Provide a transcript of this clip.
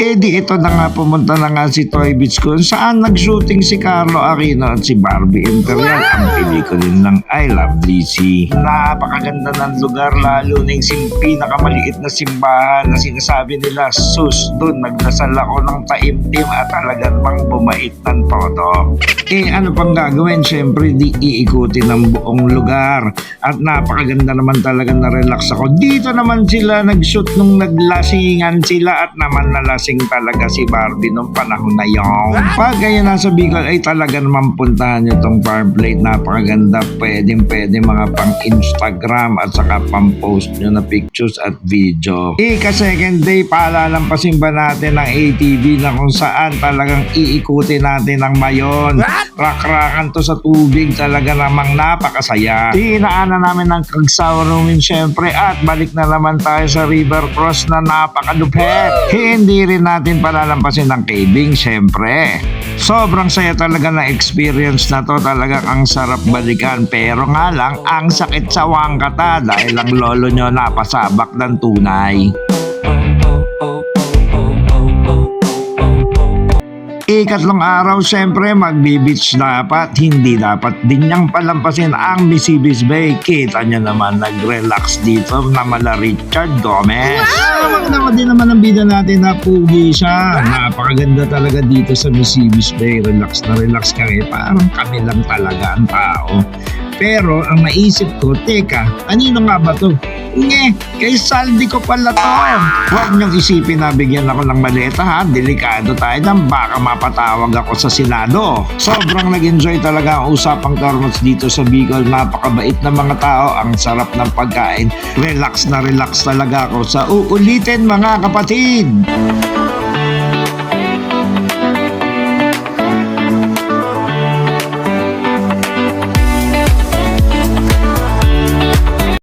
Eh di ito na nga, pumunta na nga si Toy Beach kung saan nag-shooting si Carlo Aquino at si Barbie Imperial. Ang pelikulin ng I Love DC. Napakaganda ng lugar, lalo na yung pinakamaliit na simbahan na sinasabi nila, sus, doon nagdasal ako ng taimtim at talagang bang bumait ng todo. Eh ano pang gagawin? Siyempre di iikutin ng buong lugar at napakaganda naman talaga, na relax ako. Dito naman sila nag-shoot nung naglasingan sila at naman nalasing talaga si Barbie nung panahon na yun. Pag kayo nasa Bicol ay talaga naman puntahan nyo tong farm plate. Napakaganda, pwede mga pang Instagram at saka pang post nyo na pictures at video. Ika-second day, palalampasin ba natin ng ATV na kung saan talagang iikutin natin ng mayon. Rak-rakan to sa tubig, talaga namang napakasaya. Dinaanan namin ng Kagsawarumin syempre at balik na naman tayo sa river cross na napakalupit. Hindi rin natin palalampasin ng caving syempre. Sobrang saya talaga na experience na to, talagang ang sarap balikan, pero nga lang ang sakit sa wangkata dahil ang lolo nyo napasabak ng tunay. Ikatlong araw, syempre magbe-beach dapat. Hindi dapat din niyang palampasin ang Misibis Bay. Kita niya naman, nag-relax dito na mala Richard Gomez. Maganda din naman ang bida natin na pugi siya. Napakaganda talaga dito sa Misibis Bay. Relax na relax kami. Parang kami lang talaga ang tao. Pero ang naisip ko, teka, kanino nga ba to? Kay Saldi ko pala to. Huwag niyong isipin na bigyan ako ng maleta ha. Delikado tayo dyan. Baka mapatawag ako sa Senado. Sobrang nag-enjoy talaga ang usapang Tormots dito sa Bicol. Napakabait na mga tao. Ang sarap ng pagkain. Relax na relax talaga ako sa uulitin mga kapatid.